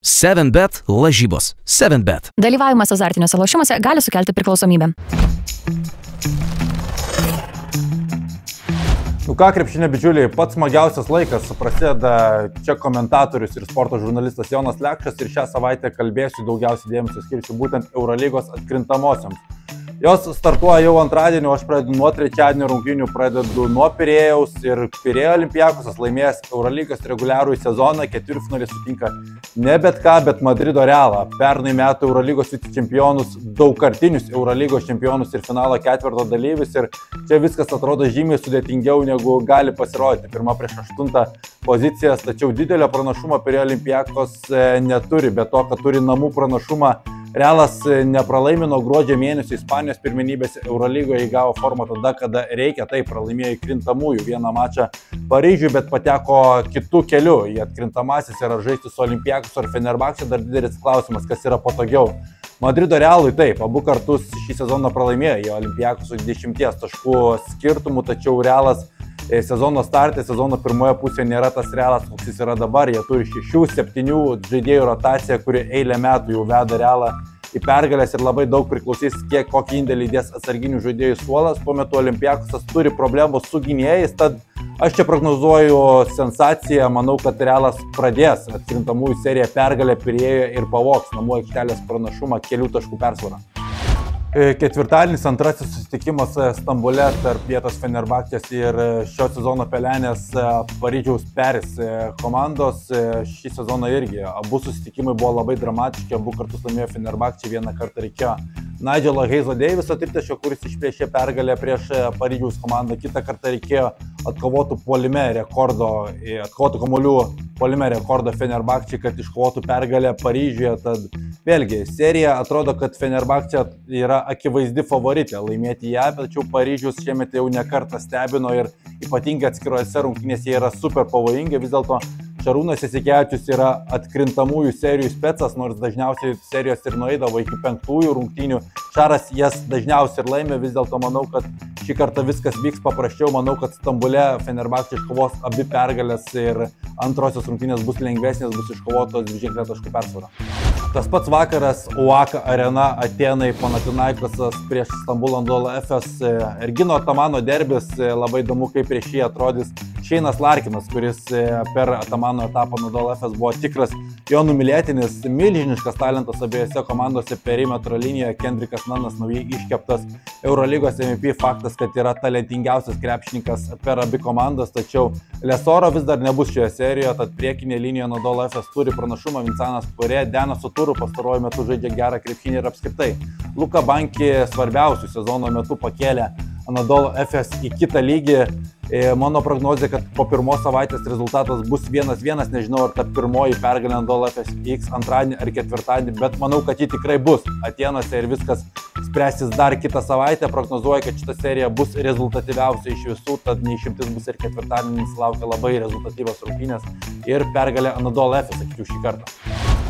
7bet lažybos. 7bet. Dalyvavimas azartiniuose lošimuose gali sukelti priklausomybę. Ką, krepšinio bičiuliai, pats smagiausias laikas prasideda čia komentatorius ir sporto žurnalistas Jonas Lekšas ir šią savaitę kalbėsiu daugiausiai dėmesio skirsiu būtent Eurolygos atkrintamosioms. Jos startuoja jau antradienį, aš pradedu nuo trečiadienio rungtynių, pradedu nuo Pirėjaus ir Pirėjo Olympiakosas laimėjęs Eurolygos reguliarųjį sezoną, ketvirtfinalį sutinka ne bet ką, bet Madrido Realą. Pernai metų Eurolygos vicečempionus, daugkartinius Eurolygos čempionus ir finalo ketvirto dalyvius ir čia viskas atrodo žymiai sudėtingiau negu gali pasirodyti. Pirma prieš 8 pozicijas, tačiau didelio pranašumo Pirėjo Olympiakos neturi, bet to, kad turi namų pranašumą. Realas nepralaimė nuo gruodžio mėnesio Ispanijos pirmenybėse Eurolygoje įgavo formą tada, kada reikia, taip pralaimėjo įkrintamųjų vieną mačą Paryžiui, bet pateko kitų kelių į atkrintamasis ir ar žaisti su Olympiakos ar Fenerbahče dar didelis klausimas, kas yra patogiau. Madrido Realui taip, abu kartus šį sezoną pralaimėjo į Olympiakos su 10 taškų skirtumų, tačiau Realas sezono startė, sezono pirmoje pusėje nėra tas Realas, koks jis yra dabar. Jie turi 6-7 žaidėjų rotaciją, kuri eilę metų jau veda Realą į pergalės ir labai daug priklausys, kokį indėlį įdės atsarginių žaidėjų suolas. Tuo metu Olympiakosas turi problemų su gynėjais, tad aš čia prognozuoju sensaciją. Manau, kad Realas pradės atkrintamųjų seriją pergalę Pirėjoje ir pavogs namų aikštelės pranašumą kelių taškų persvarą. Ketvirtadienis antrasis susitikimas Stambule tarp vietos Fenerbahčės ir šio sezono pelenės Paryžiaus Paris komandos. Šį sezoną irgi abu susitikimai buvo labai dramatiški, abu kartus laimėjo Fenerbahčė, vieną kartą reikėjo Nigelo Hazo Daviso tritaškio, kuris išplėšė pergalę prieš Paryžiaus komandą, kitą kartą reikėjo atkovotų kamuolių puolime rekordo Fenerbahčė, kad iškovotų pergalę Paryžiuje. Tad vėlgi, serija atrodo, kad Fenerbahčė yra akivaizdi favoritė laimėti ją, tačiau Paryžius šiemet jau ne kartą stebino ir ypatingai atskirose rungtynėse jie yra super pavojingi. Vis dėlto Šarūnas Jasikevičius yra atkrintamųjų serijų specas, nors dažniausiai serijos ir nueidavo iki 5 rungtynių. Šaras jas dažniausiai ir laimė, vis dėlto manau, kad šį kartą viskas vyks paprasčiau. Manau, kad Stambule Fenerbahčė iškovos abi pergalės ir antrosios rungtynės bus lengvesnės, bus iškovotos dviženklė taškų persvara. Tas pats vakaras UAKA arena Atėnai Panathinaikosas prieš Stambulo Anadolu Efes. Ergino Atamano derbis, labai įdomu, kaip prieš jį atrodys Šeinas Larkinas, kuris per Atamano etapą Anadolu Efes buvo tikras jo numylėtinis, milžiniškas talentas abiejose komandose perimetro linijoje. Kendrikas Nanas naujai iškeptas Eurolygos MVP, faktas, kad yra talentingiausias krepšininkas per abi komandas, tačiau Lesoro vis dar nebus šioje serijoje, tad priekinė linija Anadolu Efes turi pranašumą. Vincanas Purė, Denas Suturu pastaruoju metu žaidžia gerą krepšinį ir apskritai. Luka Banki svarbiausių sezono metu pakėlė Anadolu Efes į kitą lygį. Mano prognozija, kad po pirmos savaitės rezultatas bus 1-1, nežinau, ar ta pirmoji pergalė Anadolu Efes įvyks antradienį ar ketvirtadienį, bet manau, kad ji tikrai bus Atėnuose ir viskas spręsis dar kitą savaitę. Prognozuoju, kad šita serija bus rezultatyviausia iš visų, tad neišimtis bus ir ketvirtadienis, laukia labai rezultatyvios rungtynės ir pergalė Anadolu Efes, sakyčiau, šį kartą.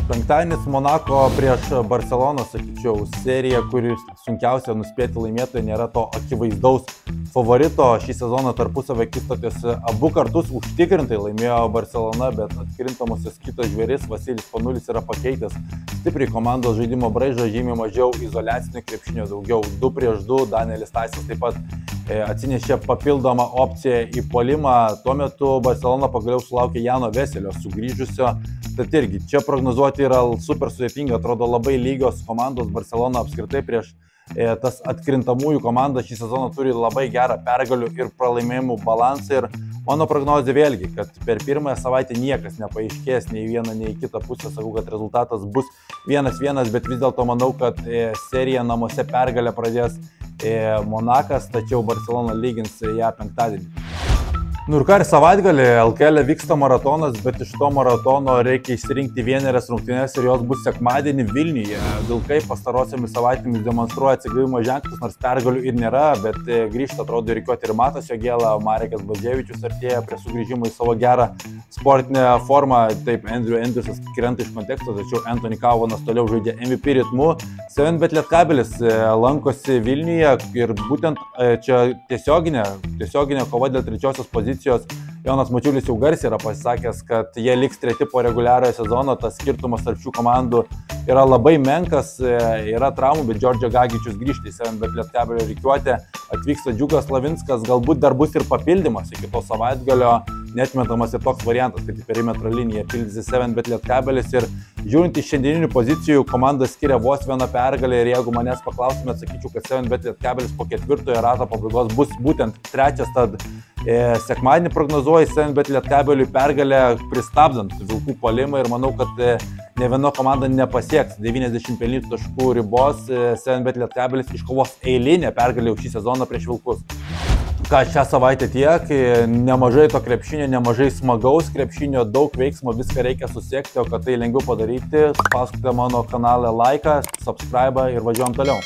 Penktadienis Monako prieš Barceloną, sakyčiau, serija, kuri sunkiausia nuspėti laimėtojai, nėra to akivaizdaus favorito. Šį sezoną tarpusavio akistatose abu kartus užtikrintai laimėjo Barcelona, bet atkrintamosios kitas žvėris Vasilis Panulis yra pakeitęs stipriai komandos žaidimo braižą, žymiai mažiau izoliacinio krepšinio, daugiau 2 prieš 2. Danielis Taisas taip pat atsinešė papildomą opciją į puolimą. Tuo metu Barcelona pagaliau sulaukė Jano Veselio sugrįžusio. Tad irgi čia prognozuoti yra super sudėtinga, atrodo labai lygios komandos. Barcelona apskritai prieš tas atkrintamųjų komandas šį sezoną turi labai gerą pergalių ir pralaimėjimų balansą ir mano prognozija vėlgi, kad per pirmąją savaitę niekas nepaaiškės nei vieną, nei kitą pusę. Sakau, kad rezultatas bus 1-1, bet vis dėlto manau, kad seriją namuose pergalę pradės Monakas, tačiau Barcelona lygins ją penktadienį. Nu ir ką, savaitgalį LKL vyksta maratonas, bet iš to maratono reikia išsirinkti vienerias rungtynes ir jos bus sekmadienį Vilniuje. Vilkai pastarosiomis savaitėmis demonstruoja atsigavimo ženklus, nors pergalių ir nėra, bet grįžta, atrodo, reikiuoti ir Matas Jogėla, Marekas Badževičius artėja prie sugrįžimo į savo gerą sportinę formą. Taip, Andrew Andersas krenta iš konteksto, tačiau Anthony Kauvonas toliau žaidžia MVP ritmu. 7bet Lietkabelis lankosi Vilniuje ir būtent čia tiesioginė kova dėl trečiosios pozicijos Jonas Mačiulis jau garsiai yra pasisakęs, kad jie liks treti po reguliariojo sezono, tas skirtumas tarp šių komandų yra labai menkas, yra traumų, bet Džordžio Gagičius grįžta į 7bet Lietkabelio rikiuotę, atvyksta Džiugas Slavinskas, galbūt dar bus ir papildymas iki to savaitgalio, netmetamas ir toks variantas, kad į perimetro liniją pildys 7bet Lietkabelis ir žiūrint iš šiandieninių pozicijų, komanda skiria vos vieną pergalę ir jeigu manęs paklaustumėt, sakyčiau, kad 7bet Lietkabelis po ketvirtojo rato pabaigos bus būtent trečias, tad sekmadienį prognozuoju 7bet Lietkabeliui pergalę pristabdant Vilkų puolimą ir manau, kad ne viena komanda nepasieks 90 pelnytų taškų ribos, 7bet Lietkabelis iškovos eilinę pergalę jau šį sezoną prieš Vilkus. Ką šią savaitę tiek, nemažai to krepšinio, nemažai smagaus krepšinio, daug veiksmo, viską reikia susiekti, o kad tai lengviau padaryti, spauskite mano kanalą laiką, subscribe ir važiuojam toliau.